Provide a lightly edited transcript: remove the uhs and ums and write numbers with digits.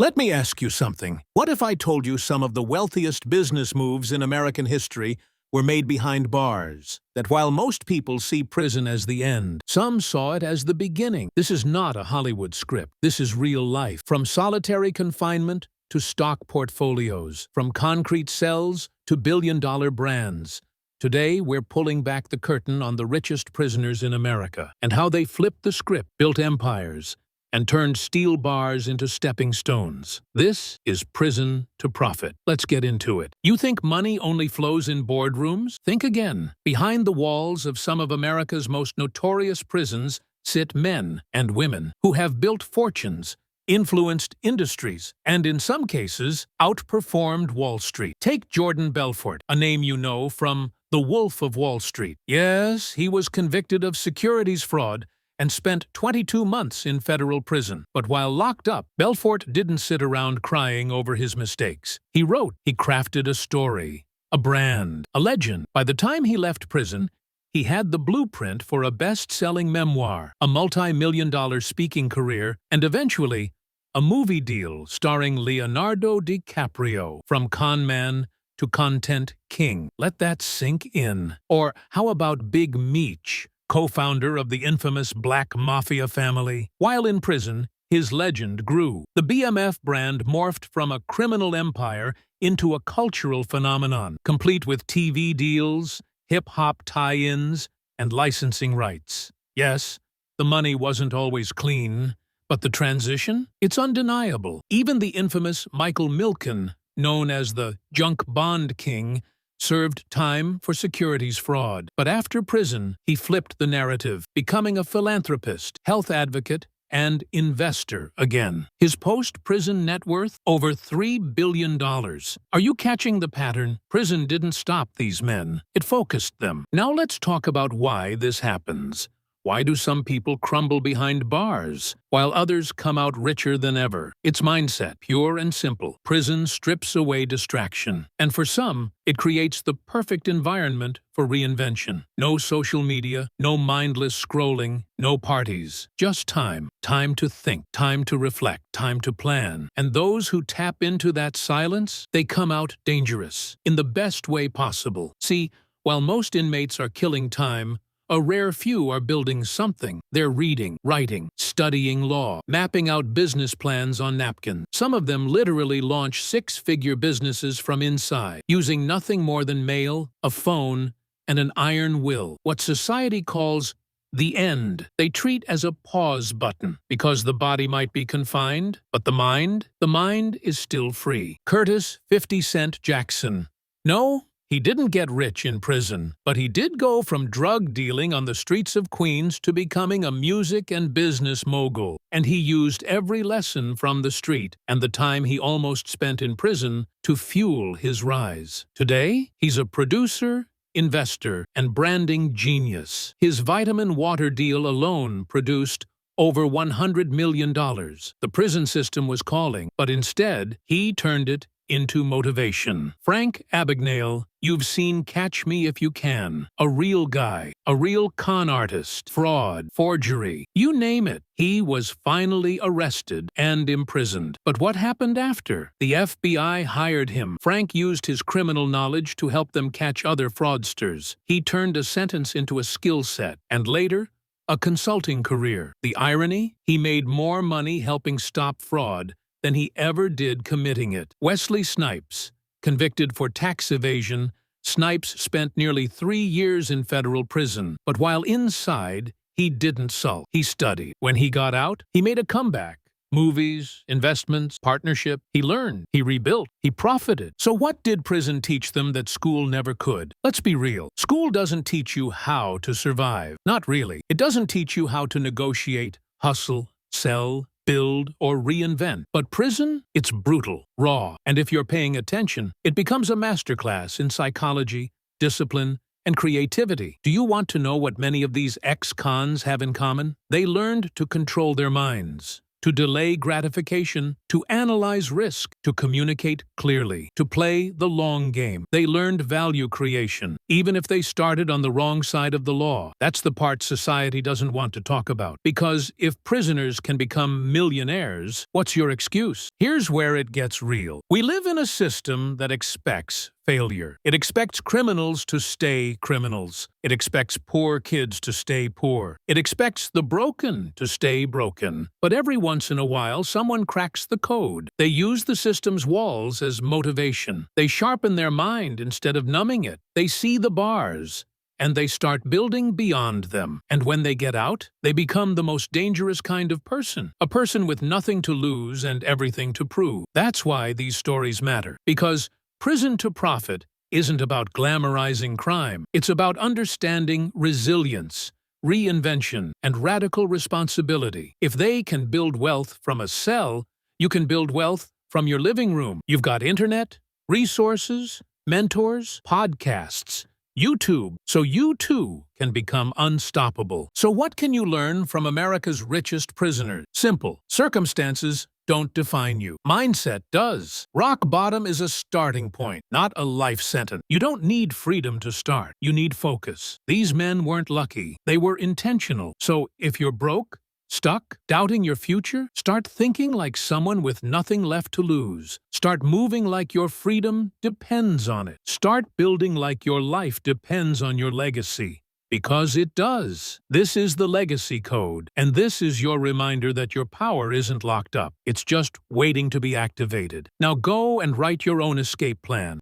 Let me ask you something. What if I told you some of the wealthiest business moves in American history were made behind bars? That while most people see prison as the end, some saw it as the beginning. This is not a Hollywood script. This is real life. From solitary confinement to stock portfolios, from concrete cells to billion-dollar brands. Today, we're pulling back the curtain on the richest prisoners in America and how they flipped the script, built empires, and turned steel bars into stepping stones. This is Prison to Profit. Let's get into it. You think money only flows in boardrooms? Think again. Behind the walls of some of America's most notorious prisons sit men and women who have built fortunes, influenced industries, and in some cases, outperformed Wall Street. Take Jordan Belfort, a name you know from The Wolf of Wall Street. Yes, he was convicted of securities fraud and spent 22 months in federal prison. But while locked up, Belfort didn't sit around crying over his mistakes. He wrote, he crafted a story, a brand, a legend. By the time he left prison, he had the blueprint for a best-selling memoir, a multi-million-dollar speaking career, and eventually, a movie deal starring Leonardo DiCaprio. From con man to content king. Let that sink in. Or how about Big Meech, co-founder of the infamous Black Mafia family? While in prison, his legend grew. The BMF brand morphed from a criminal empire into a cultural phenomenon, complete with TV deals, hip-hop tie-ins, and licensing rights. Yes, the money wasn't always clean, but the transition? It's undeniable. Even the infamous Michael Milken, known as the Junk Bond King, served time for securities fraud. But after prison, he flipped the narrative, becoming a philanthropist, health advocate, and investor again. His post-prison net worth? Over $3 billion. Are you catching the pattern? Prison didn't stop these men. It focused them. Now let's talk about why this happens. Why do some people crumble behind bars, while others come out richer than ever? It's mindset, pure and simple. Prison strips away distraction. And for some, it creates the perfect environment for reinvention. No social media, no mindless scrolling, no parties. Just time. Time to think, time to reflect, time to plan. And those who tap into that silence, they come out dangerous, in the best way possible. See, while most inmates are killing time, a rare few are building something. They're reading, writing, studying law, mapping out business plans on napkins. Some of them literally launch six-figure businesses from inside, using nothing more than mail, a phone, and an iron will. What society calls the end, they treat as a pause button, because the body might be confined, but the mind is still free. Curtis 50 Cent Jackson. No, he didn't get rich in prison, but he did go from drug dealing on the streets of Queens to becoming a music and business mogul. And he used every lesson from the street and the time he almost spent in prison to fuel his rise. Today, he's a producer, investor, and branding genius. His vitamin water deal alone produced over $100 million. The prison system was calling, but instead, he turned it into motivation. Frank Abagnale, you've seen Catch Me If You Can. A real guy, a real con artist, fraud, forgery, you name it. He was finally arrested and imprisoned. But what happened after? The FBI hired him. Frank used his criminal knowledge to help them catch other fraudsters. He turned a sentence into a skill set, and later, a consulting career. The irony? He made more money helping stop fraud than he ever did committing it. Wesley Snipes, convicted for tax evasion, Snipes spent nearly 3 years in federal prison. But while inside, he didn't sulk. He studied. When he got out, he made a comeback. Movies, investments, partnership. He learned. He rebuilt. He profited. So what did prison teach them that school never could? Let's be real. School doesn't teach you how to survive. Not really. It doesn't teach you how to negotiate, hustle, sell, build, or reinvent. But prison? It's brutal, raw, and if you're paying attention, it becomes a masterclass in psychology, discipline, and creativity. Do you want to know what many of these ex-cons have in common? They learned to control their minds. to delay gratification, to analyze risk, to communicate clearly, to play the long game. They learned value creation, even if they started on the wrong side of the law. That's the part society doesn't want to talk about. Because if prisoners can become millionaires, what's your excuse? Here's where it gets real. We live in a system that expects failure. It expects criminals to stay criminals. It expects poor kids to stay poor. It expects the broken to stay broken. But every once in a while, someone cracks the code. They use the system's walls as motivation. They sharpen their mind instead of numbing it. They see the bars, and they start building beyond them. And when they get out, they become the most dangerous kind of person. A person with nothing to lose and everything to prove. That's why these stories matter. Because prison to profit isn't about glamorizing crime. It's about understanding resilience, reinvention, and radical responsibility. If they can build wealth from a cell, you can build wealth from your living room. You've got internet, resources, mentors, podcasts, YouTube, so you too can become unstoppable. So what can you learn from America's richest prisoners? Simple. Circumstances don't define you. Mindset does. Rock bottom is a starting point, not a life sentence. You don't need freedom to start. You need focus. These men weren't lucky. They were intentional. So if you're broke, stuck, doubting your future, start thinking like someone with nothing left to lose. Start moving like your freedom depends on it. Start building like your life depends on your legacy. Because it does. This is the legacy code, and this is your reminder that your power isn't locked up. It's just waiting to be activated. Now go and write your own escape plan.